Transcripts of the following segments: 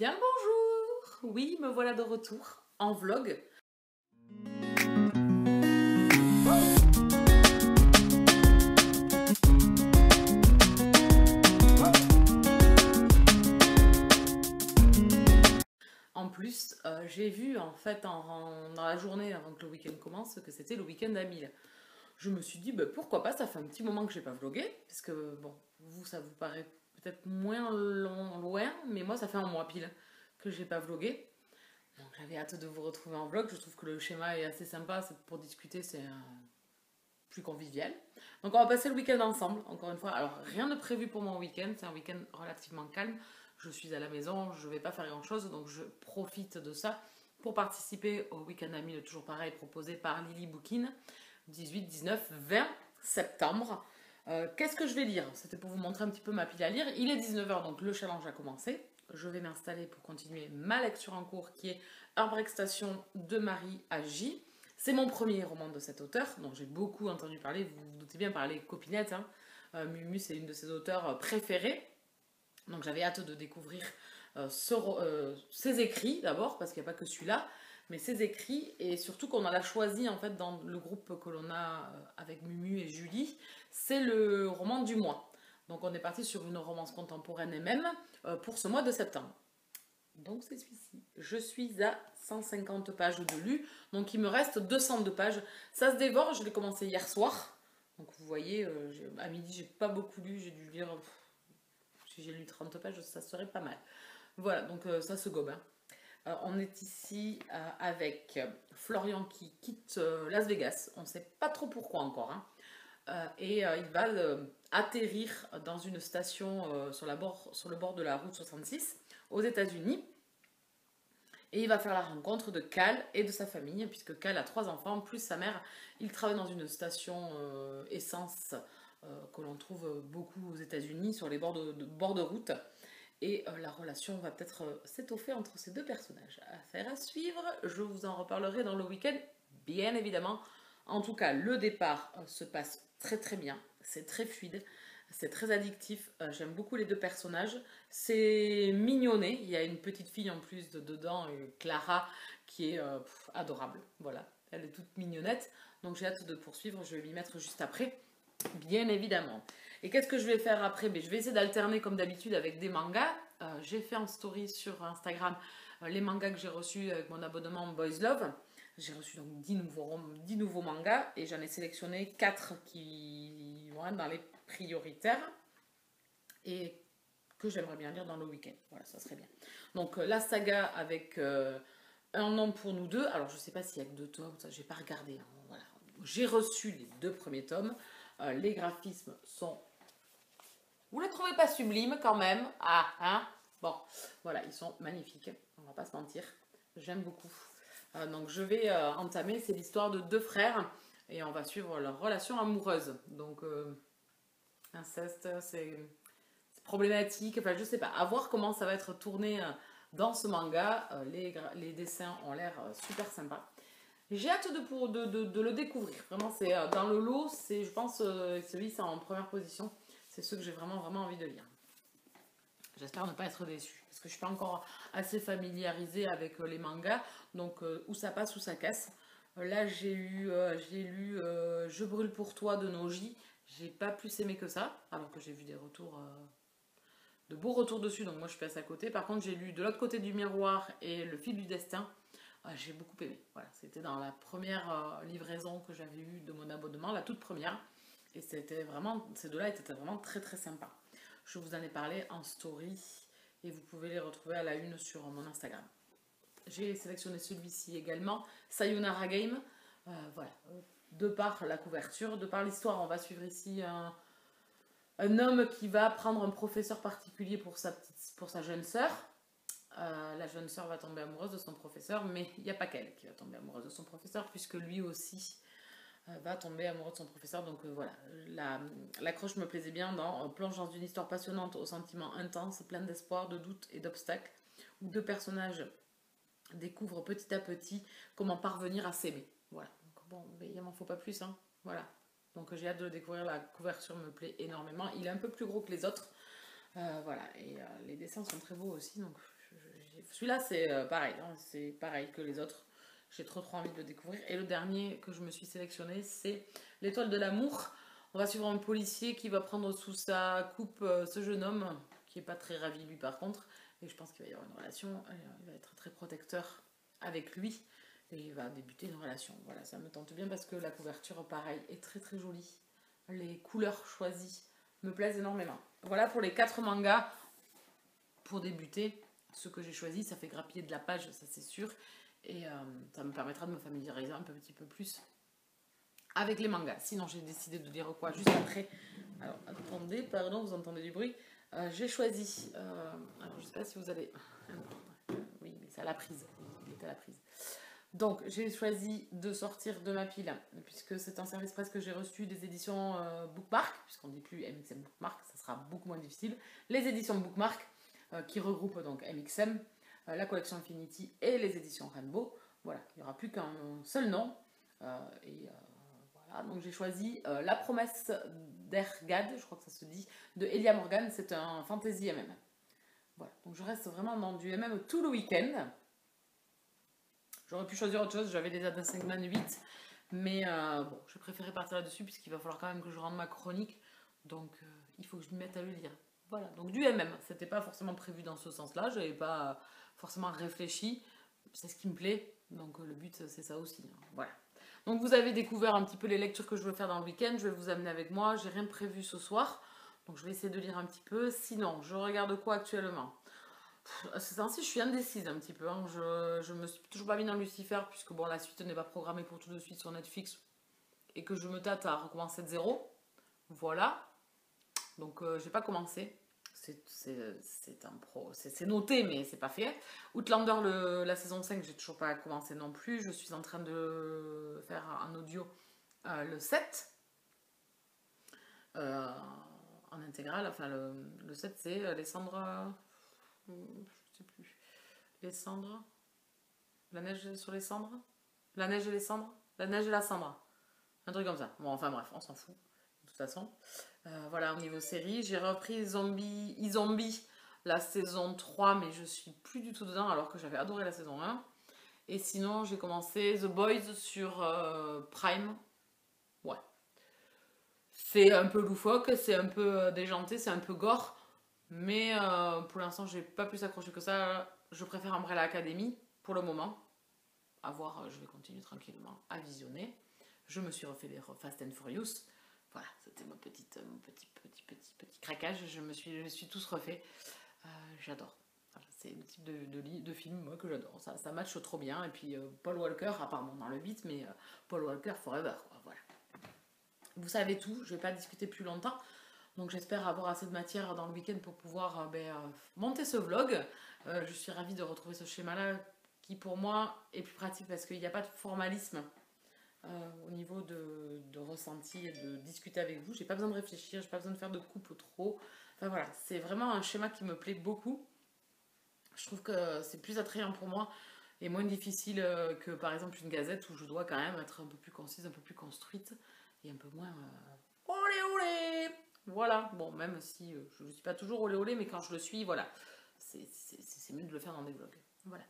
Bien bonjour! Oui, me voilà de retour en vlog. En plus, j'ai vu en fait dans la journée avant que le week-end commence que c'était le week-end à 1000. Je me suis dit bah, pourquoi pas, ça fait un petit moment que j'ai pas vlogué, parce que bon, vous ça vous paraît peut-être moins loin, mais moi ça fait un mois pile que j'ai pas vlogué. Donc j'avais hâte de vous retrouver en vlog, je trouve que le schéma est assez sympa, pour discuter, c'est plus convivial. Donc on va passer le week-end ensemble, encore une fois. Alors rien de prévu pour mon week-end, c'est un week-end relativement calme. Je suis à la maison, je ne vais pas faire grand-chose, donc je profite de ça pour participer au week-end ami, toujours pareil, proposé par Lily Bookin, 18, 19, 20 septembre. Qu'est-ce que je vais lire? C'était pour vous montrer un petit peu ma pile à lire. Il est 19h, donc le challenge a commencé. Je vais m'installer pour continuer ma lecture en cours qui est Heartbreak Station de Marie Agi. C'est mon premier roman de cet auteur, dont j'ai beaucoup entendu parler, vous vous doutez bien par les copinettes. Mumu, c'est une de ses auteurs préférées. Donc j'avais hâte de découvrir ses écrits d'abord, parce qu'il n'y a pas que celui-là, mais ses écrits, et surtout qu'on a choisi en fait dans le groupe que l'on a avec Mumu et Julie, c'est le roman du mois. Donc on est parti sur une romance contemporaine et même pour ce mois de septembre. Donc c'est celui-ci. Je suis à 150 pages de lu, donc il me reste 202 pages. Ça se dévore, je l'ai commencé hier soir. Donc vous voyez, à midi j'ai pas beaucoup lu, j'ai dû lire, si j'ai lu 30 pages, ça serait pas mal. Voilà, donc ça se gobe. On est ici avec Florian qui quitte Las Vegas, on ne sait pas trop pourquoi encore. Et il va atterrir dans une station sur le bord de la route 66 aux États-Unis. Et il va faire la rencontre de Cal et de sa famille, puisque Cal a 3 enfants, plus sa mère. Il travaille dans une station essence que l'on trouve beaucoup aux États-Unis, sur les bords de route. Et la relation va peut-être s'étoffer entre ces deux personnages. Affaire à suivre, je vous en reparlerai dans le week-end, bien évidemment. En tout cas, le départ se passe très très bien, c'est très fluide. C'est très addictif, j'aime beaucoup les deux personnages. C'est mignonné, il y a une petite fille en plus dedans, Clara, qui est adorable. Voilà, elle est toute mignonnette. Donc j'ai hâte de poursuivre, je vais m'y mettre juste après, bien évidemment. Et qu'est-ce que je vais faire après? Je vais essayer d'alterner comme d'habitude avec des mangas. J'ai fait en story sur Instagram les mangas que j'ai reçus avec mon abonnement Boys Love. J'ai reçu donc 10 nouveaux mangas et j'en ai sélectionné 4 qui vont être dans les prioritaires et que j'aimerais bien lire dans le week-end. Voilà, ça serait bien. Donc la saga avec Un homme pour nous deux. Alors je sais pas s'il y a que 2 tomes, ça j'ai pas regardé. Voilà. J'ai reçu les 2 premiers tomes. Les graphismes sont... Vous ne les trouvez pas sublimes quand même? Ah, hein? Bon, voilà, ils sont magnifiques. On va pas se mentir. J'aime beaucoup. Donc je vais entamer, c'est l'histoire de 2 frères et on va suivre leur relation amoureuse. Donc inceste, c'est problématique, enfin je sais pas, à voir comment ça va être tourné dans ce manga. Les dessins ont l'air super sympas. J'ai hâte de le découvrir, vraiment c'est dans le lot, je pense celui c'est en première position, c'est ce que j'ai vraiment envie de lire. J'espère ne pas être déçue, parce que je suis pas encore assez familiarisée avec les mangas, donc où ça passe, où ça casse. Là, j'ai lu Je brûle pour toi de Noji, j'ai pas plus aimé que ça, alors que j'ai vu des retours, de beaux retours dessus, donc moi je passe à côté. Par contre, j'ai lu De l'autre côté du miroir et Le fil du destin, j'ai beaucoup aimé. Voilà, c'était dans la première livraison que j'avais eue de mon abonnement, la toute première, et c'était vraiment, ces deux-là étaient vraiment très très sympas. Je vous en ai parlé en story et vous pouvez les retrouver à la une sur mon Instagram. J'ai sélectionné celui-ci également, Sayonara Game. Voilà, de par la couverture, de par l'histoire, on va suivre ici un homme qui va prendre un professeur particulier pour sa jeune sœur. La jeune sœur va tomber amoureuse de son professeur, mais il n'y a pas qu'elle qui va tomber amoureuse de son professeur, puisque lui aussi va tomber amoureux de son professeur. Donc voilà, l'accroche me plaisait bien dans plonge dans une histoire passionnante aux sentiments intenses, plein d'espoir, de doutes et d'obstacles, où 2 personnages découvrent petit à petit comment parvenir à s'aimer. Voilà, donc bon, mais il m'en faut pas plus, hein. Voilà, donc j'ai hâte de le découvrir, la couverture me plaît énormément, il est un peu plus gros que les autres, voilà, et les dessins sont très beaux aussi, donc j'ai Celui-là, c'est pareil, hein, c'est pareil que les autres. J'ai trop envie de le découvrir. Et le dernier que je me suis sélectionné, c'est L'Étoile de l'amour. On va suivre un policier qui va prendre sous sa coupe ce jeune homme, qui n'est pas très ravi lui par contre. Et je pense qu'il va y avoir une relation. Il va être très protecteur avec lui. Et il va débuter une relation. Voilà, ça me tente bien parce que la couverture, pareil, est très très jolie. Les couleurs choisies me plaisent énormément. Voilà pour les 4 mangas pour débuter. Ce que j'ai choisi, ça fait grappiller de la page, ça c'est sûr. Et ça me permettra de me familiariser un petit peu plus avec les mangas. Sinon, j'ai décidé de dire quoi juste après. Alors, attendez, pardon, vous entendez du bruit. J'ai choisi... alors, je sais pas si vous allez... oui, mais c'est à la prise. Il est à la prise. Donc, j'ai choisi de sortir de ma pile, puisque c'est un service presse que j'ai reçu des éditions Bookmark, puisqu'on ne dit plus MXM Bookmark, ça sera beaucoup moins difficile. Les éditions Bookmark, qui regroupent donc MXM, la collection Infinity et les éditions Rainbow. Voilà, il n'y aura plus qu'un seul nom. Voilà, donc j'ai choisi La promesse d'Ergad, je crois que ça se dit, de Elia Morgan. C'est un fantasy MM. Voilà, donc je reste vraiment dans du MM tout le week-end. J'aurais pu choisir autre chose, j'avais déjà Death Segment 8, mais bon, je préférais partir là-dessus puisqu'il va falloir quand même que je rende ma chronique, donc il faut que je me mette à le lire. Voilà, donc du MM, c'était pas forcément prévu dans ce sens-là, j'avais pas forcément réfléchi, c'est ce qui me plaît, donc le but c'est ça aussi, hein. Voilà. Donc vous avez découvert un petit peu les lectures que je veux faire dans le week-end, je vais vous amener avec moi, j'ai rien prévu ce soir, donc je vais essayer de lire un petit peu, sinon je regarde quoi actuellement? C'est ainsi, je suis indécise un petit peu, hein. Je me suis toujours pas mis dans Lucifer, puisque bon, la suite n'est pas programmée pour tout de suite sur Netflix, et que je me tâte à recommencer de zéro, voilà, donc j'ai pas commencé. C'est noté, mais c'est pas fait. Outlander, la saison 5, j'ai toujours pas commencé non plus. Je suis en train de faire un audio le 7 en intégrale. Enfin, le 7, c'est les cendres. Je sais plus. Les cendres. La neige sur les cendres. La neige et les cendres. La neige et la cendre. Un truc comme ça. Bon, enfin bref, on s'en fout. De toute façon. Voilà, au niveau série, j'ai repris iZombie, la saison 3, mais je suis plus du tout dedans alors que j'avais adoré la saison 1. Et sinon, j'ai commencé The Boys sur Prime. Ouais. C'est un peu loufoque, c'est un peu déjanté, c'est un peu gore. Mais pour l'instant, j'ai pas plus accroché que ça. Je préfère Umbrella Academy pour le moment. À voir, je vais continuer tranquillement à visionner. Je me suis refait les Fast and Furious. Voilà, c'était mon petit craquage. Je me suis tous refait. J'adore. Voilà, c'est le type de film moi, que j'adore. Ça matche trop bien. Et puis Paul Walker, apparemment dans le beat, mais Paul Walker forever. Quoi, voilà. Vous savez tout. Je ne vais pas discuter plus longtemps. Donc j'espère avoir assez de matière dans le week-end pour pouvoir monter ce vlog. Je suis ravie de retrouver ce schéma-là qui pour moi est plus pratique parce qu'il n'y a pas de formalisme. Au niveau de ressenti et de discuter avec vous, j'ai pas besoin de réfléchir, j'ai pas besoin de faire de coupe trop. Enfin voilà, c'est vraiment un schéma qui me plaît beaucoup. Je trouve que c'est plus attrayant pour moi et moins difficile que par exemple une gazette où je dois quand même être un peu plus concise, un peu plus construite et un peu moins olé olé. Voilà, bon, même si je ne suis pas toujours olé olé, mais quand je le suis, voilà, c'est mieux de le faire dans des vlogs. Voilà.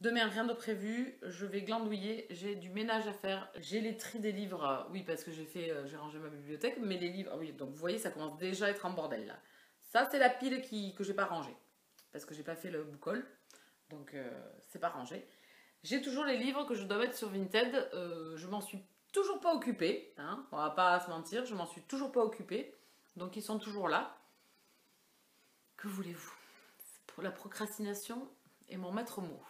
Demain, rien de prévu, je vais glandouiller, j'ai du ménage à faire, j'ai les tris des livres, oui parce que j'ai rangé ma bibliothèque, mais les livres, oui, donc vous voyez ça commence déjà à être en bordel là. Ça c'est la pile que j'ai pas rangée, parce que j'ai pas fait le book haul, donc c'est pas rangé. J'ai toujours les livres que je dois mettre sur Vinted, je m'en suis toujours pas occupée, hein, on va pas se mentir, je m'en suis toujours pas occupée, donc ils sont toujours là. Que voulez-vous? Pour la procrastination est mon maître mot.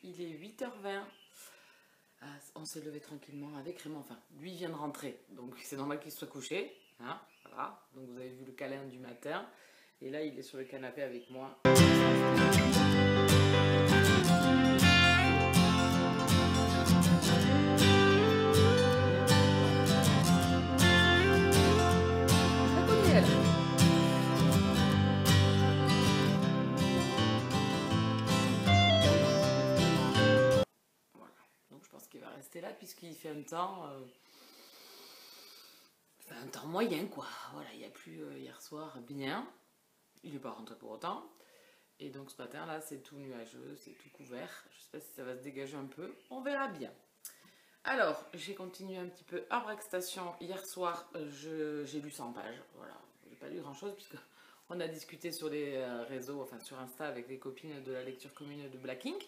il est 8h20. On s'est levé tranquillement avec Raymond. Enfin, lui vient de rentrer, donc c'est normal qu'il soit couché. Hein, voilà. Donc vous avez vu le câlin du matin. Et là, il est sur le canapé avec moi. Rester là puisqu'il fait un temps moyen quoi. Voilà, il n'y a plus hier soir bien, il n'est pas rentré pour autant, et donc ce matin là c'est tout nuageux, c'est tout couvert. Je sais pas si ça va se dégager un peu, on verra bien. Alors j'ai continué un petit peu à Breakstation hier soir. J'ai lu 100 pages, voilà, j'ai pas lu grand chose puisque on a discuté sur les réseaux, enfin sur Insta avec les copines de la lecture commune de Black Ink.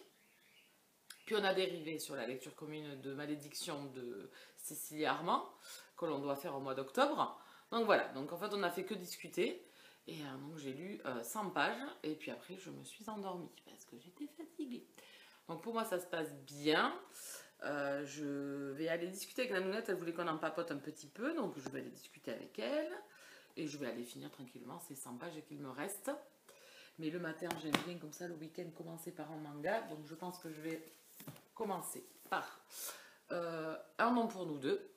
Puis on a dérivé sur la lecture commune de Malédiction de Cécilie Armand, que l'on doit faire au mois d'octobre. Donc voilà, donc en fait on n'a fait que discuter. Et donc j'ai lu 100 pages, et puis après je me suis endormie, parce que j'étais fatiguée. Donc pour moi ça se passe bien. Je vais aller discuter avec la nounette, elle voulait qu'on en papote un petit peu, donc je vais aller discuter avec elle. Et je vais aller finir tranquillement ces 100 pages qu'il me reste. Mais le matin j'aime bien comme ça, le week-end commencer par un manga, donc je pense que je vais commencer par Un nom pour nous deux,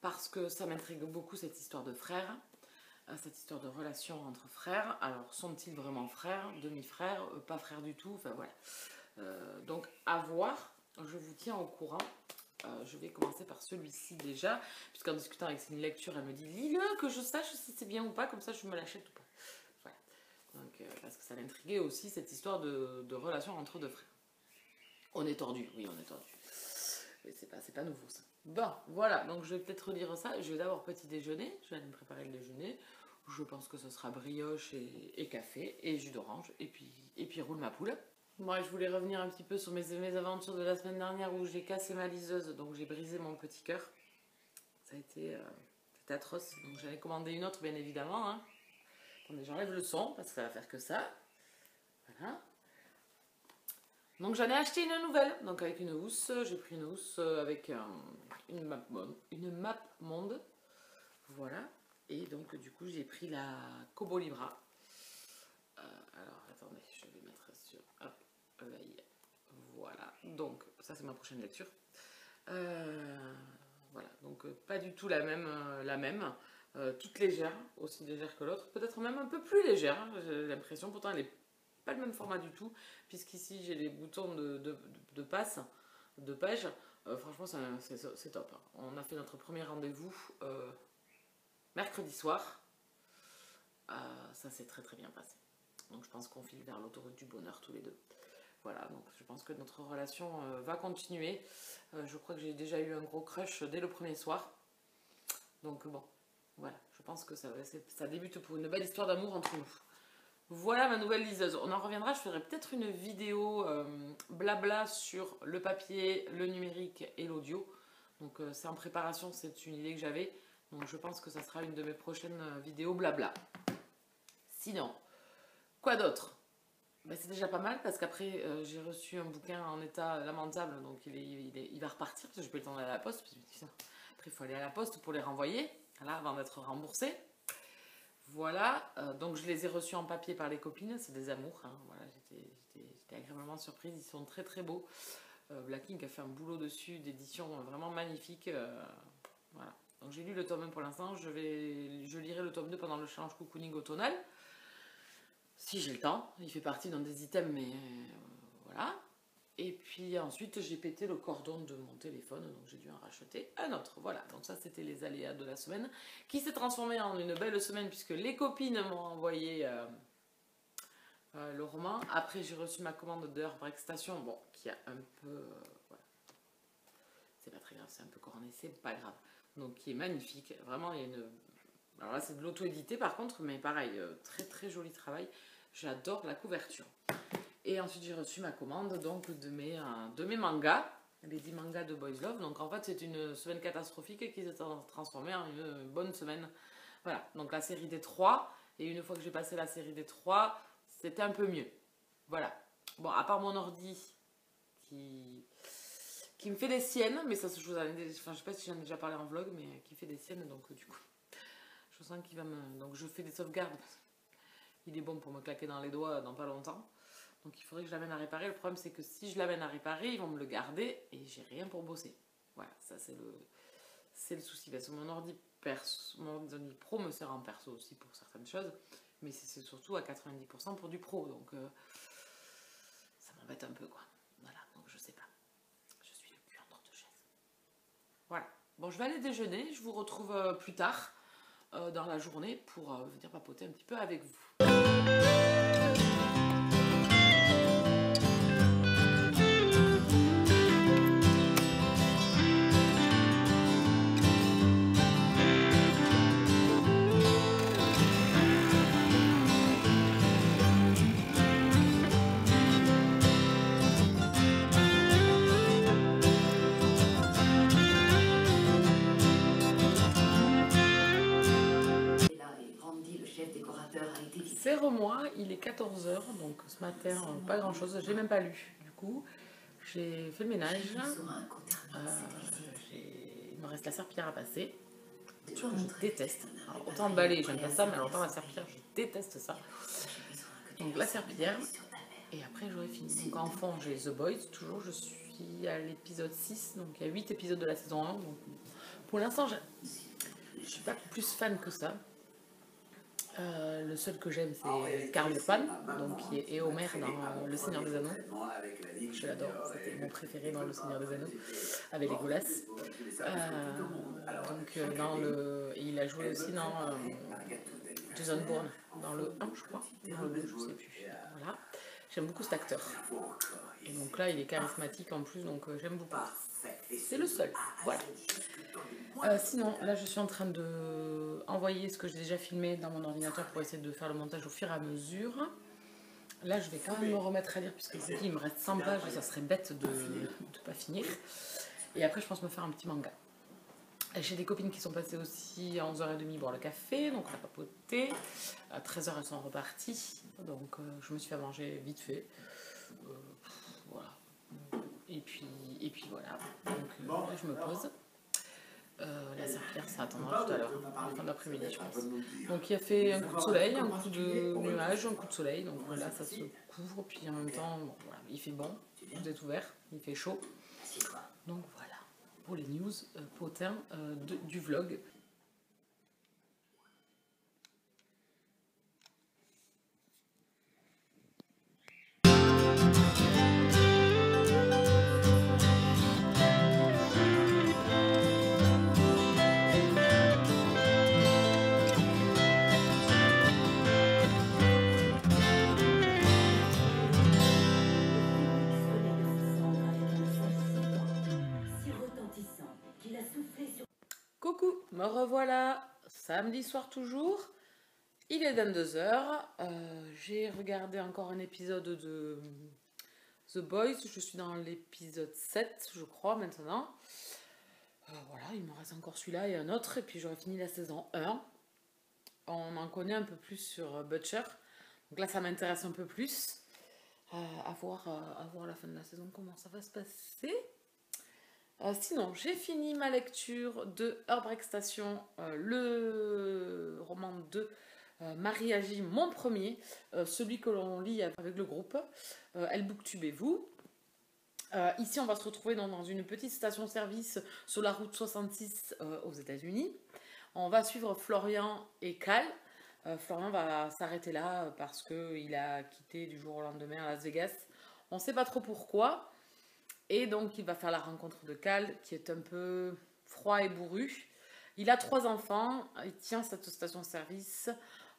parce que ça m'intrigue beaucoup cette histoire de frères, cette histoire de relation entre frères. Alors sont-ils vraiment frères, demi-frères, pas frères du tout, enfin voilà. Donc à voir, je vous tiens au courant. Je vais commencer par celui-ci déjà, puisqu'en discutant avec une lecture, elle me dit lis-le, que je sache si c'est bien ou pas, comme ça je me l'achète ou pas. Voilà. Donc, parce que ça l'intriguait aussi cette histoire de relation entre deux frères. On est tordu, oui, on est tordu. Mais c'est pas nouveau ça. Bon, voilà, donc je vais peut-être relire ça. Je vais d'abord petit déjeuner. Je vais aller me préparer le déjeuner. Je pense que ce sera brioche et café et jus d'orange. Et puis roule ma poule. Moi, je voulais revenir un petit peu sur mes aventures de la semaine dernière où j'ai cassé ma liseuse. Donc j'ai brisé mon petit cœur. Ça a été c'était atroce. Donc j'en ai commandé une autre, bien évidemment. Hein. Attendez, j'enlève le son parce que ça va faire que ça. Voilà. Donc j'en ai acheté une nouvelle, donc avec une housse. J'ai pris une housse avec une map monde. Voilà. Et donc du coup j'ai pris la Kobo Libra. Alors attendez, je vais mettre sur hop, l'œil. Voilà. Donc ça c'est ma prochaine lecture. Voilà. Donc pas du tout la même. Toute légère, aussi légère que l'autre. Peut-être même un peu plus légère, hein, j'ai l'impression. Pourtant elle est pas le même format du tout, puisqu'ici j'ai les boutons de passe, de page. Franchement c'est top. On a fait notre premier rendez-vous mercredi soir. Ça s'est très très bien passé. Donc je pense qu'on file vers l'autoroute du bonheur tous les deux. Voilà, donc je pense que notre relation va continuer. Je crois que j'ai déjà eu un gros crush dès le premier soir. Donc bon, voilà, je pense que ça débute pour une belle histoire d'amour entre nous. Voilà ma nouvelle liseuse. On en reviendra, je ferai peut-être une vidéo blabla sur le papier, le numérique et l'audio. Donc c'est en préparation, c'est une idée que j'avais. Donc je pense que ça sera une de mes prochaines vidéos blabla. Sinon, quoi d'autre? Ben, c'est déjà pas mal parce qu'après j'ai reçu un bouquin en état lamentable. Donc il va repartir parce que je peux le temps d'aller à la poste. Après il faut aller à la poste pour les renvoyer là, avant d'être remboursé. Voilà, donc je les ai reçus en papier par les copines, c'est des amours, hein. Voilà, j'étais agréablement surprise, ils sont très très beaux. Black Ink a fait un boulot dessus d'édition vraiment magnifique. Voilà, donc j'ai lu le tome 1 pour l'instant, je lirai le tome 2 pendant le challenge cocooning automnal. Si j'ai le temps, il fait partie d'un des items, mais voilà. Et puis ensuite j'ai pété le cordon de mon téléphone, donc j'ai dû en racheter un autre. Voilà, donc ça c'était les aléas de la semaine, qui s'est transformé en une belle semaine puisque les copines m'ont envoyé le roman. Après j'ai reçu ma commande de Breakstation, bon, qui a un peu... voilà. C'est pas très grave, c'est un peu corné, c'est pas grave. Donc qui est magnifique, vraiment il y a une... Alors là c'est de l'auto-édité par contre, mais pareil, très très joli travail. J'adore la couverture. Et ensuite j'ai reçu ma commande donc de mes mangas, les 10 mangas de Boys Love. Donc en fait c'est une semaine catastrophique qui s'est transformée en une bonne semaine. Voilà, donc la série des 3. Et une fois que j'ai passé la série des 3, c'était un peu mieux. Voilà. Bon, à part mon ordi, qui me fait des siennes, mais ça se joue, enfin je sais pas si j'en ai déjà parlé en vlog, mais qui fait des siennes, donc du coup, je sens qu'il va me... Donc je fais des sauvegardes, il est bon pour me claquer dans les doigts dans pas longtemps, donc il faudrait que je l'amène à réparer. Le problème c'est que si je l'amène à réparer, ils vont me le garder et j'ai rien pour bosser. Voilà, ça c'est le souci, parce que mon ordi pro me sert en perso aussi pour certaines choses, mais c'est surtout à 90% pour du pro, donc ça m'embête un peu quoi. Voilà, donc je sais pas. Je suis le cul entre deux chaises. Voilà. Bon, je vais aller déjeuner. Je vous retrouve plus tard dans la journée pour venir papoter un petit peu avec vous. C'est moi, il est 14 h, donc ce matin, pas grand chose, j'ai même pas lu. Du coup, j'ai fait le ménage. Il me reste la serpillière à passer. Je déteste. Alors, autant le balai, j'aime pas ça, mais alors autant la serpillière, je déteste ça. Donc la serpillière. Et après, j'aurai fini. Donc en fond, j'ai The Boys, toujours. Je suis à l'épisode 6, donc il y a 8 épisodes de la saison 1. Donc, pour l'instant, je suis pas plus fan que ça. Le seul que j'aime c'est Carl Urban, donc qui est Éomer dans Le Seigneur des Anneaux. Je l'adore, c'était mon préféré dans Le Seigneur des Anneaux, avec Legolas. Il a joué aussi dans Jason Bourne, dans le 1 je crois, dans le 2 je sais plus. Voilà. J'aime beaucoup cet acteur. Et donc là il est charismatique en plus, donc j'aime beaucoup. C'est le seul, voilà. Sinon, là je suis en train de envoyer ce que j'ai déjà filmé dans mon ordinateur pour essayer de faire le montage au fur et à mesure. Là je vais quand même me remettre à lire puisque je dis il me reste 100 pages et ça serait bête de ne pas finir. Et après je pense me faire un petit manga. J'ai des copines qui sont passées aussi à 11h30 boire le café, donc on a papoté. À 13h elles sont reparties, donc je me suis fait manger vite fait. Voilà. Et puis voilà, donc là je me pose. La serpillière ça attendra tout à l'heure, en fin d'après-midi je pense. Donc il a fait un coup de soleil, un coup de nuage, un coup de soleil, donc là ça se couvre, puis en même temps bon, voilà, il fait bon, vous êtes ouvert, il fait chaud. Donc voilà, pour les news potins du vlog. Coucou, me revoilà, samedi soir toujours, il est 22 h, j'ai regardé encore un épisode de The Boys, je suis dans l'épisode 7 je crois maintenant. Voilà, il me reste encore celui-là et un autre, et puis j'aurai fini la saison 1. On en connaît un peu plus sur Butcher, donc là ça m'intéresse un peu plus, à voir la fin de la saison comment ça va se passer. Sinon, j'ai fini ma lecture de Heartbreak Station, le roman de Marie Agi, mon premier, celui que l'on lit avec le groupe, Elle Booktubez-vous. Ici, on va se retrouver dans une petite station-service sur la route 66 aux États-Unis. On va suivre Florian et Cal. Florian va s'arrêter là parce qu'il a quitté du jour au lendemain à Las Vegas. On ne sait pas trop pourquoi. Et donc, il va faire la rencontre de Cal, qui est un peu froid et bourru. Il a 3 enfants, il tient cette station-service.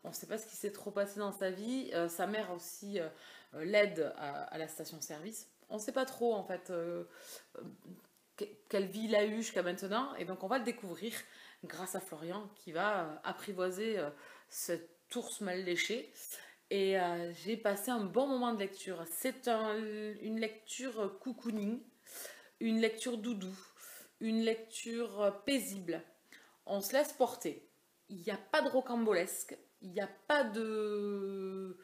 On ne sait pas ce qui s'est trop passé dans sa vie. Sa mère aussi l'aide à la station-service. On ne sait pas trop, en fait, quelle vie il a eu jusqu'à maintenant. Et donc, on va le découvrir grâce à Florian, qui va apprivoiser cet ours mal léché. Et j'ai passé un bon moment de lecture. C'est une lecture cocooning, une lecture doudou, une lecture paisible. On se laisse porter. Il n'y a pas de rocambolesque, il n'y a pas de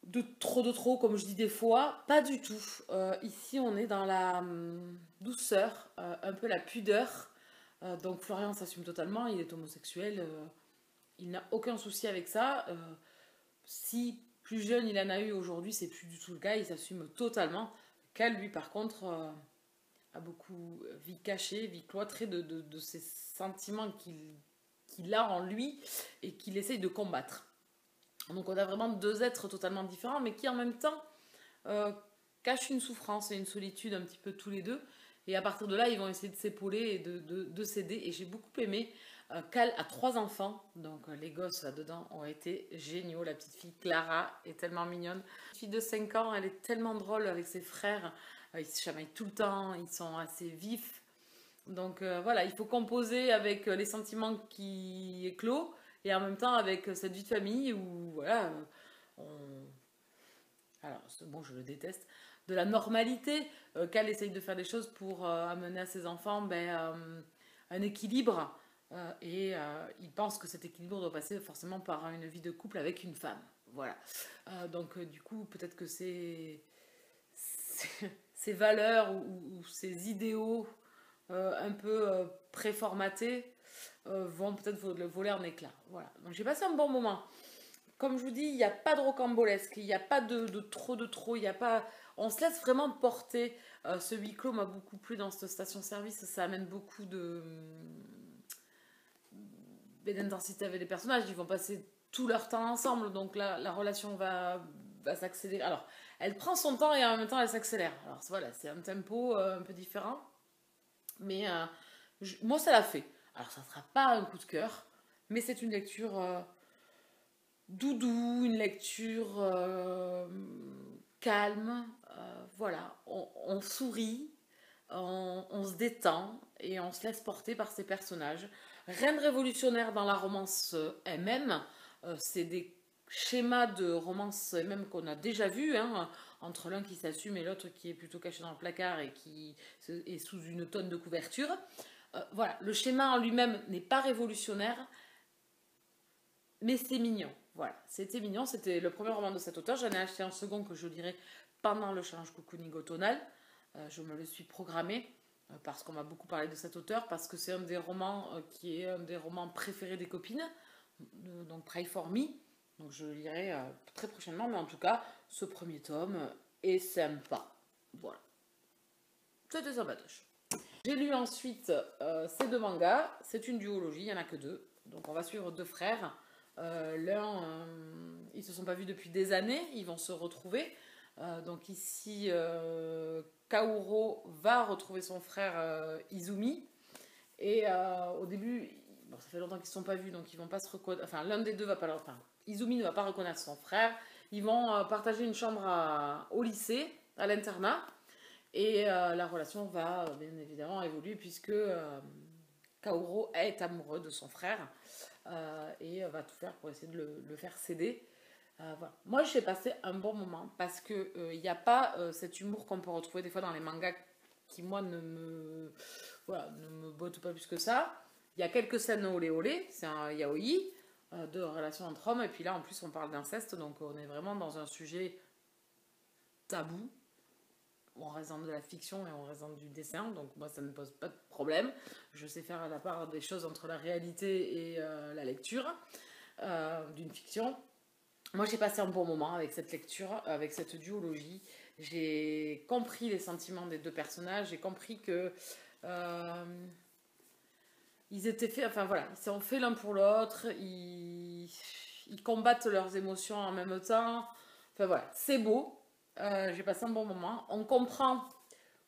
de trop, comme je dis des fois, pas du tout. Ici, on est dans la douceur, un peu la pudeur. Donc Florian s'assume totalement, il est homosexuel, il n'a aucun souci avec ça. Si plus jeune il en a eu aujourd'hui, c'est plus du tout le cas, il s'assume totalement. Cal, lui, par contre, a beaucoup vie cachée, vie cloîtrée de ses sentiments qu'il a en lui et qu'il essaye de combattre. Donc on a vraiment deux êtres totalement différents, mais qui en même temps euh, cachent une souffrance et une solitude un petit peu tous les deux. Et à partir de là, ils vont essayer de s'épauler et de s'aider. Et j'ai beaucoup aimé. Cal a 3 enfants, donc les gosses là-dedans ont été géniaux. La petite fille Clara est tellement mignonne. La fille de 5 ans, elle est tellement drôle avec ses frères. Ils se chamaillent tout le temps, ils sont assez vifs. Donc voilà, il faut composer avec les sentiments qui éclosent et en même temps avec cette vie de famille où voilà, on... alors bon, je le déteste, de la normalité, qu'elle essaye de faire des choses pour amener à ses enfants un équilibre et il pense que cet équilibre doit passer forcément par une vie de couple avec une femme. Voilà. Donc du coup, peut-être que ces valeurs ou ces idéaux un peu préformatés vont peut-être voler en éclats. Voilà. Donc j'ai passé un bon moment. Comme je vous dis, il n'y a pas de rocambolesque, il n'y a pas de trop, il n'y a pas... On se laisse vraiment porter. Ce huis clos m'a beaucoup plu dans cette station-service, ça amène beaucoup d'intensité avec les personnages, ils vont passer tout leur temps ensemble, donc la relation va s'accélérer. Alors, elle prend son temps et en même temps elle s'accélère. Alors voilà, c'est un tempo un peu différent, mais moi ça l'a fait. Alors ça ne sera pas un coup de cœur, mais c'est une lecture doudou, une lecture calme. Voilà, on sourit, on se détend et on se laisse porter par ces personnages. Rien de révolutionnaire dans la romance MM. C'est des schémas de romance MM qu'on a déjà vus, hein, entre l'un qui s'assume et l'autre qui est plutôt caché dans le placard et qui est sous une tonne de couverture. Voilà, le schéma en lui-même n'est pas révolutionnaire, mais c'est mignon. Voilà, c'était mignon, c'était le premier roman de cet auteur. J'en ai acheté un second que je lirai pendant le challenge cocooning automnal. Je me le suis programmé parce qu'on m'a beaucoup parlé de cet auteur, parce que c'est un des romans qui est un des romans préférés des copines, donc Pray for Me. Donc je le lirai très prochainement, mais en tout cas, ce premier tome est sympa. Voilà, c'était sympatoche. J'ai lu ensuite ces 2 mangas, c'est une duologie, il n'y en a que 2. Donc on va suivre 2 frères. L'un, ils se sont pas vus depuis des années, ils vont se retrouver. Donc ici, Kaoru va retrouver son frère Izumi. Et au début, bon, ça fait longtemps qu'ils ne se sont pas vus, donc ils vont pas se reconnaître. Enfin, l'un des deux va pas leur. Enfin, Izumi ne va pas reconnaître son frère. Ils vont partager une chambre au lycée, à l'internat. Et la relation va bien évidemment évoluer puisque Kaoru est amoureux de son frère et va tout faire pour essayer de le faire céder. Voilà. Moi, j'ai passé un bon moment parce que il n'y a pas cet humour qu'on peut retrouver des fois dans les mangas qui, moi, ne me bottent pas plus que ça. Il y a quelques scènes olé olé, c'est un yaoi de relations entre hommes, et puis là, en plus, on parle d'inceste, donc on est vraiment dans un sujet tabou. On reste dans de la fiction et on reste dans du dessin, donc moi ça ne me pose pas de problème. Je sais faire la part des choses entre la réalité et la lecture d'une fiction. Moi j'ai passé un bon moment avec cette lecture, avec cette duologie. J'ai compris les sentiments des 2 personnages, j'ai compris que ils étaient faits, enfin voilà, ils sont faits l'un pour l'autre, ils combattent leurs émotions en même temps. Enfin voilà, c'est beau. J'ai passé un bon moment. On comprend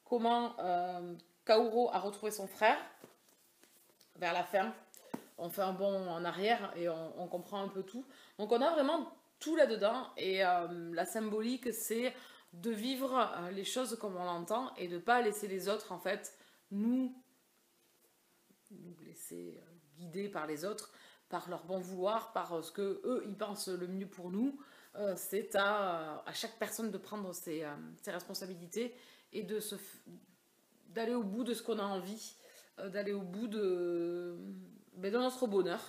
comment Kaoru a retrouvé son frère vers la fin. On fait un bond en arrière et on comprend un peu tout. Donc on a vraiment tout là-dedans. Et la symbolique, c'est de vivre les choses comme on l'entend et de ne pas laisser les autres, en fait, nous laisser guider par les autres, par leur bon vouloir, par ce que eux ils pensent le mieux pour nous. C'est à chaque personne de prendre ses responsabilités et d'aller au bout de ce qu'on a envie, d'aller au bout de notre bonheur.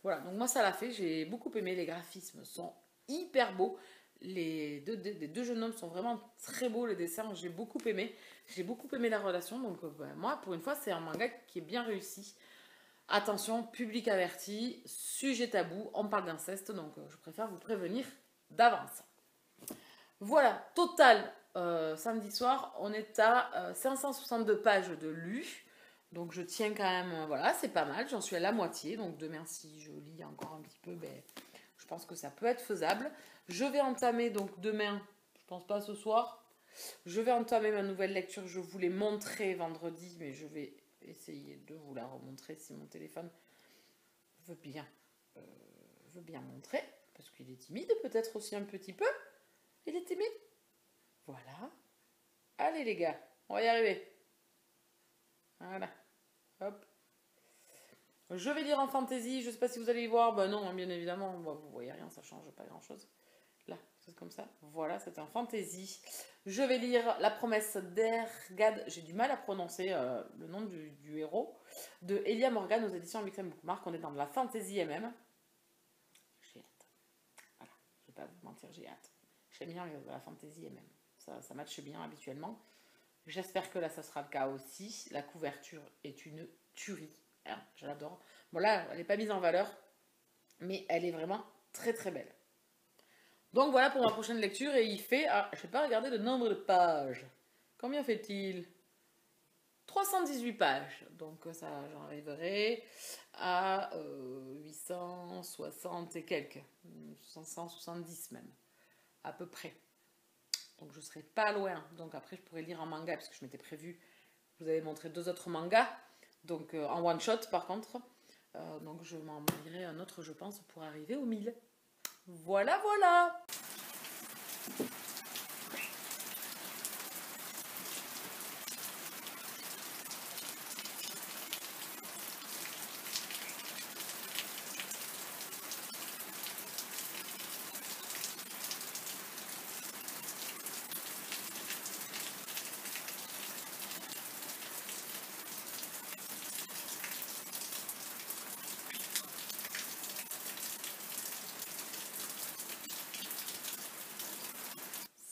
Voilà, donc moi ça l'a fait, j'ai beaucoup aimé, les graphismes sont hyper beaux. les deux jeunes hommes sont vraiment très beaux, les dessins, j'ai beaucoup aimé. J'ai beaucoup aimé la relation, donc moi, pour une fois, c'est un manga qui est bien réussi. Attention, public averti, sujet tabou, on parle d'inceste, donc je préfère vous prévenir d'avance. Voilà, total, samedi soir, on est à 562 pages de lu. Donc je tiens quand même, voilà, c'est pas mal, j'en suis à la moitié. Donc demain, si je lis encore un petit peu, ben, je pense que ça peut être faisable. Je vais entamer, donc demain, je pense pas ce soir, je vais entamer ma nouvelle lecture. Je vous l'ai montré vendredi, mais je vais essayer de vous la remontrer si mon téléphone veut bien, euh, veut bien montrer. Parce qu'il est timide, peut-être aussi un petit peu. Il est timide. Voilà. Allez les gars, on va y arriver. Voilà. Hop. Je vais lire en fantasy, je sais pas si vous allez y voir. Ben non, bien évidemment, vous voyez rien, ça change pas grand chose. Là, c'est comme ça. Voilà, c'est un fantasy. Je vais lire La promesse d'Ergad, j'ai du mal à prononcer le nom du héros, de Elia Morgan aux éditions Mixem Bookmark. On est dans de la fantasy MM. J'ai hâte. Voilà, je vais pas vous mentir, j'ai hâte. J'aime bien la fantasy MM. Ça matche bien habituellement. J'espère que là, ça sera le cas aussi. La couverture est une tuerie. Hein, je l'adore. Bon, là, elle n'est pas mise en valeur, mais elle est vraiment très très belle. Donc voilà pour ma prochaine lecture. Et il fait, je n'ai pas regardé le nombre de pages. Combien fait-il? 318 pages. Donc ça, j'en arriverai à 860 et quelques. 570 même. À peu près. Donc je serai pas loin. Donc après, je pourrais lire en manga, parce que je m'étais prévu. Vous avez montré 2 autres mangas. Donc en one shot par contre. Donc je m'en lirai un autre, je pense, pour arriver aux 1000. Voilà, voilà.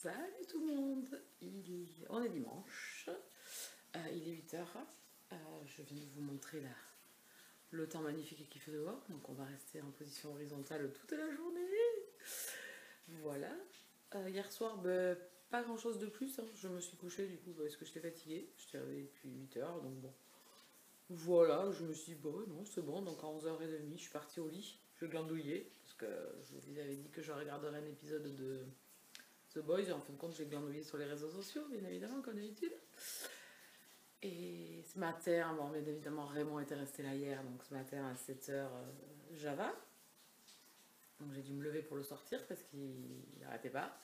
Salut tout le monde, on est dimanche, il est 8h, je viens de vous montrer le temps magnifique qu'il fait dehors, donc on va rester en position horizontale toute la journée. Voilà, hier soir, pas grand chose de plus, hein. Je me suis couchée du coup parce que j'étais fatiguée, j'étais réveillée depuis 8h, donc bon. Voilà, je me suis dit, bon, non, c'est bon, donc à 11h30, je suis partie au lit, je glandouillais, parce que je vous avais dit que je regarderais un épisode de The Boys, et en fin de compte, j'ai glandouillé sur les réseaux sociaux, bien évidemment, comme d'habitude. Et ce matin, bon, bien évidemment, Raymond était resté là hier, donc ce matin à 7h, Java. Donc j'ai dû me lever pour le sortir parce qu'il n'arrêtait pas.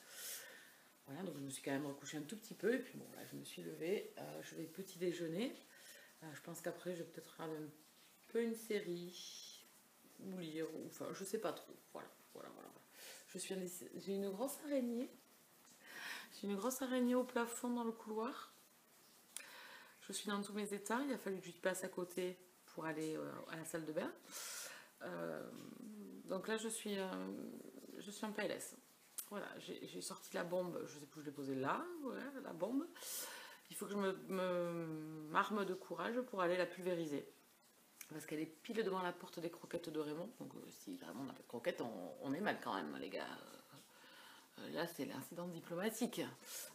Voilà, donc je me suis quand même recouchée un tout petit peu, et puis bon, là, je me suis levée, je vais petit déjeuner. Je pense qu'après, je vais peut-être regarder un peu une série, ou lire, ou enfin, je sais pas trop. Voilà. J'ai une grosse araignée. J'ai une grosse araignée au plafond dans le couloir. Je suis dans tous mes états. Il a fallu que je passe à côté pour aller à la salle de bain. Donc là, je suis en PLS. Voilà, j'ai sorti la bombe. Je sais plus où je l'ai posée là. Voilà, la bombe. Il faut que je m'arme de courage pour aller la pulvériser. Parce qu'elle est pile devant la porte des croquettes de Raymond. Donc si vraiment on n'a pas de croquettes, on est mal quand même, les gars. Là, c'est l'incident diplomatique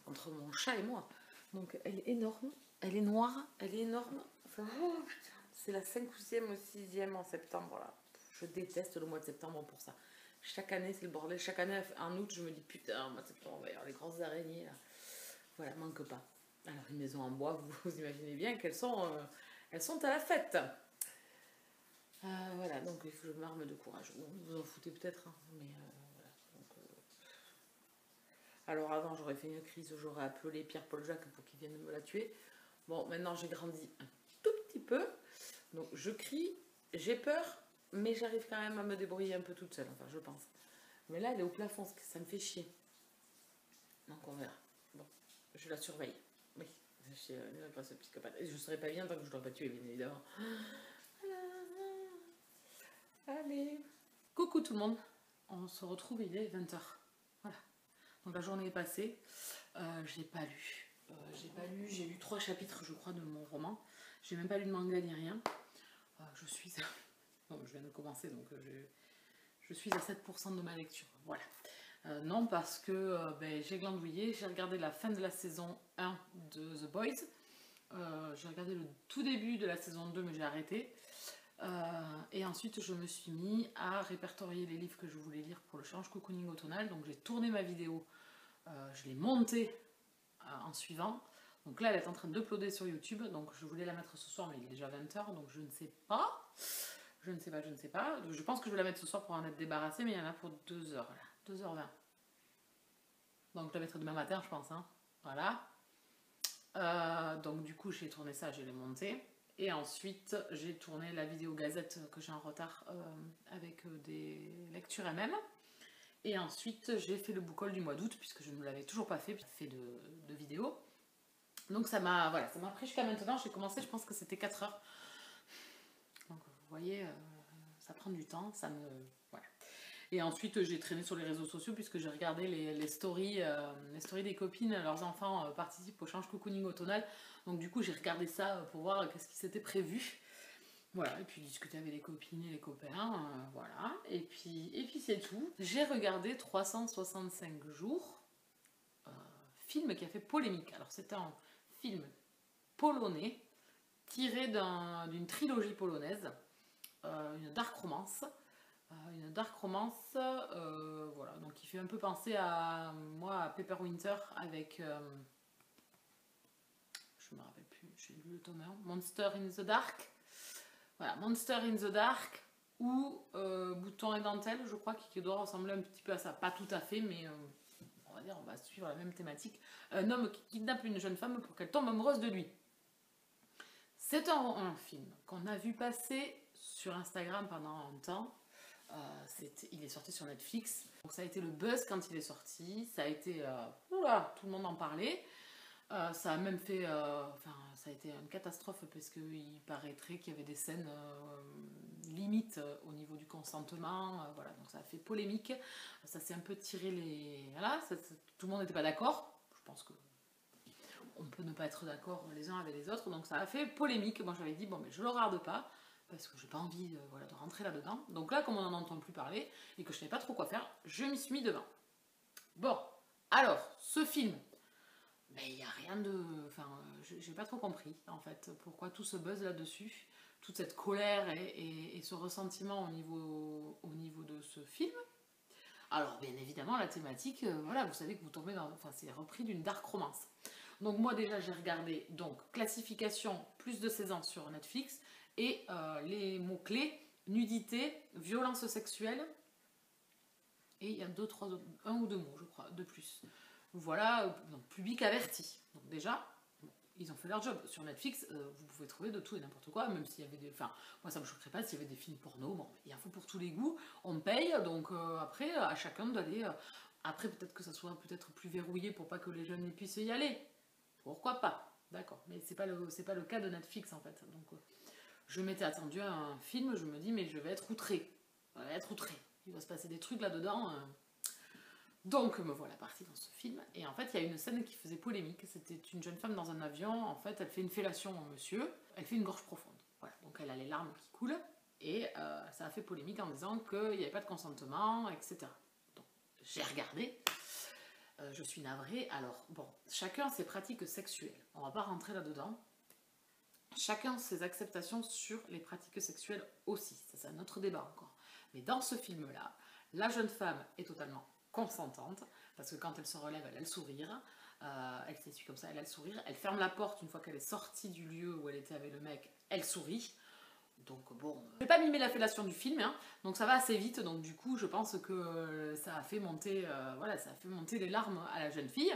entre mon chat et moi. Donc, elle est énorme. Elle est noire. Elle est énorme. Enfin, oh, c'est la 5e ou 6e en septembre. Là. Je déteste le mois de septembre pour ça. Chaque année, c'est le bordel. Chaque année, en août, je me dis putain, en mois de septembre, on va y avoir les grosses araignées. Là. Voilà, manque pas. Alors, une maison en bois, vous imaginez bien qu'elles sont, elles sont à la fête. Voilà, donc il faut que je m'arme de courage. Bon, vous en foutez peut-être, hein, mais voilà. Donc, alors avant, j'aurais fait une crise, j'aurais appelé Pierre-Paul Jacques pour qu'il vienne me la tuer. Bon, maintenant j'ai grandi un tout petit peu, donc je crie, j'ai peur, mais j'arrive quand même à me débrouiller un peu toute seule, enfin je pense. Mais là, elle est au plafond, ça me fait chier. Donc on verra. Bon, je la surveille. Oui, je suis une agresse psychopathe. Et je ne serais pas bien tant que je ne l'aurais pas tué, bien évidemment. Allez. Coucou tout le monde. On se retrouve, il est 20h. Voilà. Donc la journée est passée, j'ai pas lu. J'ai lu 3 chapitres, je crois, de mon roman. J'ai même pas lu de manga ni rien. Je suis... Bon, je viens de commencer, donc je suis à 7% de ma lecture. Voilà. Non, parce que j'ai glandouillé, j'ai regardé la fin de la saison 1 de The Boys. J'ai regardé le tout début de la saison 2, mais j'ai arrêté. Et ensuite, je me suis mis à répertorier les livres que je voulais lire pour le challenge cocooning automnal. Donc, j'ai tourné ma vidéo, je l'ai montée en suivant. Donc là, elle est en train d'uploader sur YouTube. Donc, je voulais la mettre ce soir, mais il est déjà 20h, donc je ne sais pas. Je ne sais pas. Je pense que je vais la mettre ce soir pour en être débarrassée, mais il y en a pour 2h, là. 2h20. Donc, je la mettrai demain matin, je pense. Hein. Voilà. Donc, du coup, j'ai tourné ça, j'ai les monté. Et ensuite, j'ai tourné la vidéo gazette que j'ai en retard avec des lectures MM. Et ensuite, j'ai fait le book haul du mois d'août, puisque je ne l'avais toujours pas fait, de vidéos. Donc, ça m'a pris jusqu'à maintenant. J'ai commencé, je pense que c'était 4 heures. Donc, vous voyez, ça prend du temps. Voilà. Et ensuite, j'ai traîné sur les réseaux sociaux, puisque j'ai regardé les stories des copines. Leurs enfants participent au challenge cocooning automnal. Donc, du coup, j'ai regardé ça pour voir qu'est-ce qui s'était prévu. Voilà, et puis discuter avec les copines et les copains, voilà. Et puis c'est tout. J'ai regardé 365 jours, film qui a fait polémique. Alors c'est un film polonais, tiré d'une trilogie polonaise, une dark romance. Voilà, donc qui fait un peu penser à moi, à Pepper Winter, avec, je me rappelle plus, j'ai lu le tome 1, Monster in the Dark. Voilà, Monster in the Dark ou Bouton et dentelle, je crois, qui doit ressembler un petit peu à ça. Pas tout à fait, mais on va dire, on va suivre la même thématique. Un homme qui kidnappe une jeune femme pour qu'elle tombe amoureuse de lui. C'est un film qu'on a vu passer sur Instagram pendant un temps. Il est sorti sur Netflix. Donc ça a été le buzz quand il est sorti. Ça a été... oula, tout le monde en parlait. Ça a même fait, ça a été une catastrophe parce qu'il paraîtrait qu'il y avait des scènes limites au niveau du consentement, voilà, donc ça a fait polémique, ça s'est un peu tiré les... Voilà, tout le monde n'était pas d'accord, je pense que on peut ne pas être d'accord les uns avec les autres, donc ça a fait polémique. Moi j'avais dit, bon mais je le regarde pas, parce que j'ai pas envie de rentrer là-dedans, donc là comme on n'en entend plus parler, et que je savais pas trop quoi faire, je m'y suis mis devant. Bon, alors, ce film... Mais il n'y a rien de... Enfin, j'ai pas trop compris, en fait, pourquoi tout ce buzz là-dessus, toute cette colère et ce ressentiment au niveau de ce film. Alors, bien évidemment, la thématique, voilà, vous savez que vous tombez dans... Enfin, c'est repris d'une dark romance. Donc, moi, déjà, j'ai regardé, donc, classification, plus de 16 ans sur Netflix, et les mots-clés, nudité, violence sexuelle, et il y a un ou deux mots, je crois, de plus. Voilà, donc public averti. Donc déjà, ils ont fait leur job. Sur Netflix, vous pouvez trouver de tout et n'importe quoi, même s'il y avait des... Enfin, moi ça me choquerait pas s'il y avait des films porno. Bon, il y en faut pour tous les goûts. On paye, donc après, à chacun d'aller... après, peut-être que ça soit peut-être plus verrouillé pour pas que les jeunes puissent y aller. Pourquoi pas? D'accord. Mais c'est pas le cas de Netflix, en fait. Donc, je m'étais attendu à un film, je me dis, mais je vais être outrée. Il va se passer des trucs là-dedans... Donc me voilà partie dans ce film, et en fait il y a une scène qui faisait polémique, c'était une jeune femme dans un avion, en fait elle fait une fellation au monsieur, elle fait une gorge profonde, voilà, donc elle a les larmes qui coulent, et ça a fait polémique en disant qu'il n'y avait pas de consentement, etc. Donc j'ai regardé, je suis navrée, alors bon, chacun ses pratiques sexuelles, on va pas rentrer là-dedans, chacun ses acceptations sur les pratiques sexuelles aussi, ça c'est un autre débat encore, mais dans ce film-là, la jeune femme est totalement consentante, parce que quand elle se relève, elle a le sourire, elle s'essuie comme ça, elle a le sourire, elle ferme la porte une fois qu'elle est sortie du lieu où elle était avec le mec, elle sourit, donc bon, je vais pas mimer la fellation du film, hein, donc ça va assez vite, donc du coup je pense que ça a fait monter, voilà, ça a fait monter les larmes à la jeune fille,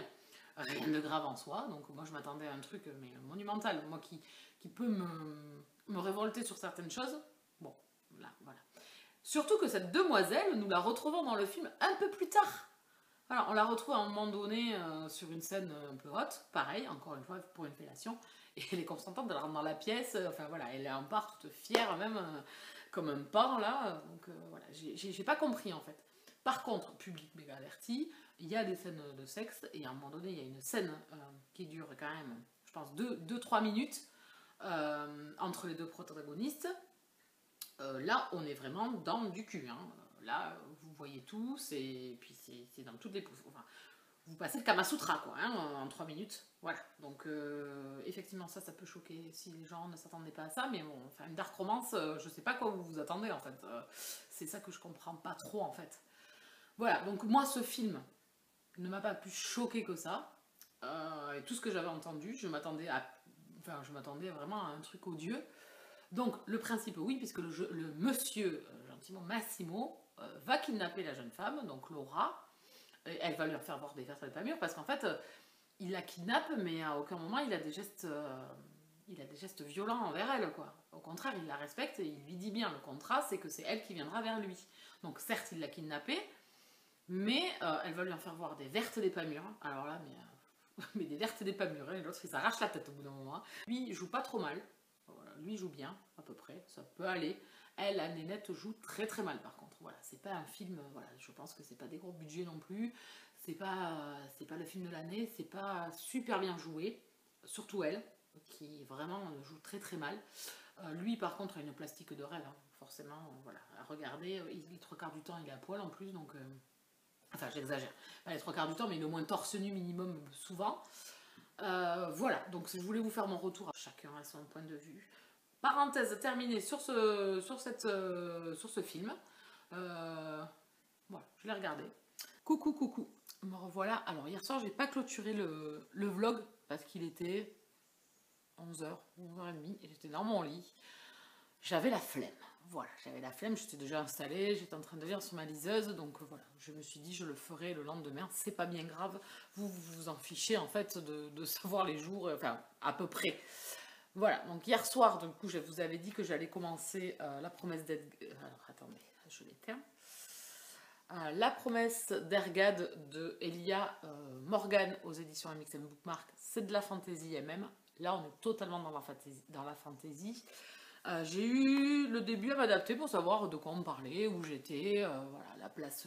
rien de grave en soi, donc moi je m'attendais à un truc mais monumental, moi qui peut me révolter sur certaines choses, bon, là, voilà. Surtout que cette demoiselle, nous la retrouvons dans le film un peu plus tard. Alors, on la retrouve à un moment donné sur une scène un peu haute, pareil, encore une fois, pour une fellation. Et elle est consentante, elle rentre dans la pièce, enfin voilà, elle est en part toute fière, même comme un pan là. Donc voilà, j'ai pas compris en fait. Par contre, public méga averti, il y a des scènes de sexe, et à un moment donné, il y a une scène qui dure quand même, je pense, 2-3 minutes entre les deux protagonistes. Là, on est vraiment dans du cul. Hein. Là, vous voyez tout, et puis c'est dans toutes les... Enfin, vous passez le Kama Sutra, quoi, hein, en 3 minutes. Voilà. Donc, effectivement, ça peut choquer si les gens ne s'attendaient pas à ça. Mais bon, enfin, une dark romance, je sais pas quoi vous vous attendez, en fait. C'est ça que je comprends pas trop, en fait. Voilà. Donc, moi, ce film ne m'a pas plus choqué que ça. Et tout ce que j'avais entendu, je m'attendais vraiment à un truc odieux. Donc, le principe, oui, puisque le monsieur, gentiment Massimo, va kidnapper la jeune femme, donc Laura. Elle va lui faire voir des vertes et pas mûres, parce qu'en fait, il la kidnappe, mais à aucun moment il a des gestes violents envers elle, quoi. Au contraire, il la respecte et il lui dit bien, le contrat, c'est que c'est elle qui viendra vers lui. Donc certes, il l'a kidnappée, mais elle va lui en faire voir des vertes et des pas mûres. Alors là, mais des vertes et des pas mûres, hein, et l'autre il s'arrache la tête au bout d'un moment. Lui, il joue pas trop mal. Voilà, lui, il joue bien, à peu près, ça peut aller. Elle, la nénette, joue très très mal par contre. Voilà, c'est pas un film, voilà, je pense que c'est pas des gros budgets non plus. C'est pas le film de l'année, c'est pas super bien joué. Surtout elle, qui vraiment joue très très mal. Lui, par contre, a une plastique de rêve, hein, forcément. Voilà, à regarder, les 3/4 du temps, il est à poil en plus, donc. Enfin, j'exagère. Pas les 3/4 du temps, mais il est au moins torse nu minimum souvent. Voilà, donc je voulais vous faire mon retour. Chacun a son point de vue. Parenthèse terminée sur ce film. Voilà, je l'ai regardé. Coucou. Me revoilà. Alors, hier soir, j'ai pas clôturé le vlog parce qu'il était 11h, 11h30 et j'étais dans mon lit. J'avais la flemme. Voilà, j'avais la flemme, j'étais déjà installée, j'étais en train de lire sur ma liseuse, donc voilà, je me suis dit je le ferai le lendemain, c'est pas bien grave, vous en fichez en fait de savoir les jours, enfin à peu près. Voilà, donc hier soir, du coup, je vous avais dit que j'allais commencer La promesse d'Ergad. Alors attendez, je l'éteins. La promesse d'Ergad de Elia Morgan aux éditions MXM Bookmark, c'est de la fantasy MM. Là, on est totalement dans la fantasy. J'ai eu le début à m'adapter pour savoir de quoi on me parlait, où j'étais. Voilà, la place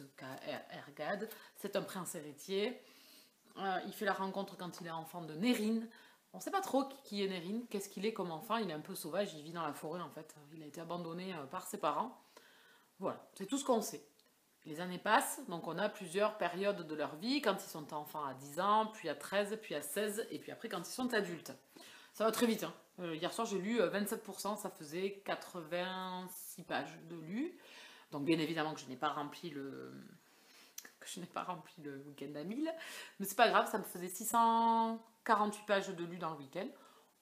Ergad. C'est un prince héritier. Il fait la rencontre quand il est enfant de Nérine. On ne sait pas trop qui est Nérine, qu'est-ce qu'il est comme enfant. Il est un peu sauvage, il vit dans la forêt en fait. Il a été abandonné par ses parents. Voilà, c'est tout ce qu'on sait. Les années passent, donc on a plusieurs périodes de leur vie. Quand ils sont enfants à 10 ans, puis à 13, puis à 16, et puis après quand ils sont adultes. Ça va très vite. Hein. Hier soir, j'ai lu 27%, ça faisait 86 pages de lu. Donc bien évidemment que je n'ai pas rempli le week-end à 1000. Mais c'est pas grave, ça me faisait 648 pages de lu dans le week-end.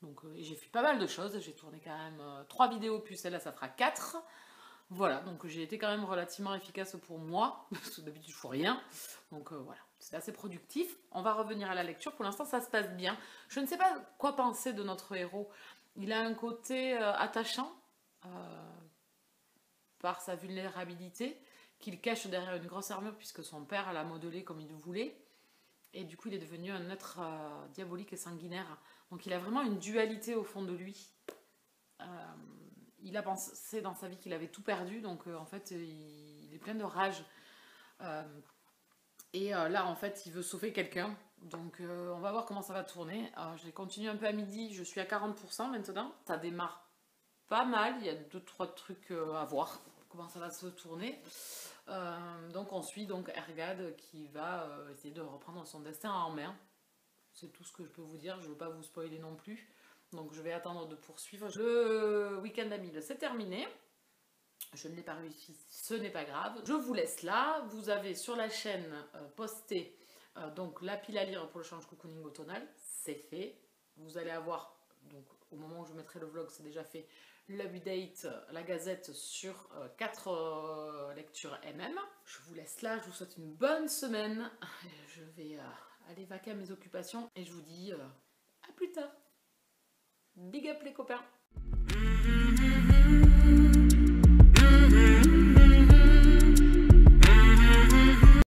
Donc j'ai fait pas mal de choses. J'ai tourné quand même 3 vidéos, puis celle-là, ça fera 4. Voilà, donc j'ai été quand même relativement efficace pour moi. Parce que d'habitude, je ne fais rien. Donc voilà, c'est assez productif. On va revenir à la lecture. Pour l'instant, ça se passe bien. Je ne sais pas quoi penser de notre héros. Il a un côté attachant par sa vulnérabilité qu'il cache derrière une grosse armure puisque son père l'a modelé comme il le voulait. Et du coup, il est devenu un être diabolique et sanguinaire. Donc il a vraiment une dualité au fond de lui. Il a pensé dans sa vie qu'il avait tout perdu, donc en fait, il est plein de rage. Et là, en fait, il veut sauver quelqu'un. Donc, on va voir comment ça va tourner. Je vais continuer un peu à midi. Je suis à 40% maintenant. Ça démarre pas mal. Il y a 2-3 trucs à voir. Comment ça va se tourner. Donc, on suit donc Ergad qui va essayer de reprendre son destin en main. C'est tout ce que je peux vous dire. Je ne veux pas vous spoiler non plus. Donc, je vais attendre de poursuivre. Le week-end à 1000, c'est terminé. Je ne l'ai pas réussi, ce n'est pas grave. Je vous laisse là. Vous avez sur la chaîne posté donc la pile à lire pour le change cocooning automnal. C'est fait. Vous allez avoir, donc au moment où je mettrai le vlog, c'est déjà fait, l'update, la gazette sur 4 lectures MM. Je vous laisse là. Je vous souhaite une bonne semaine. Je vais aller vaquer à mes occupations et je vous dis à plus tard. Big up les copains!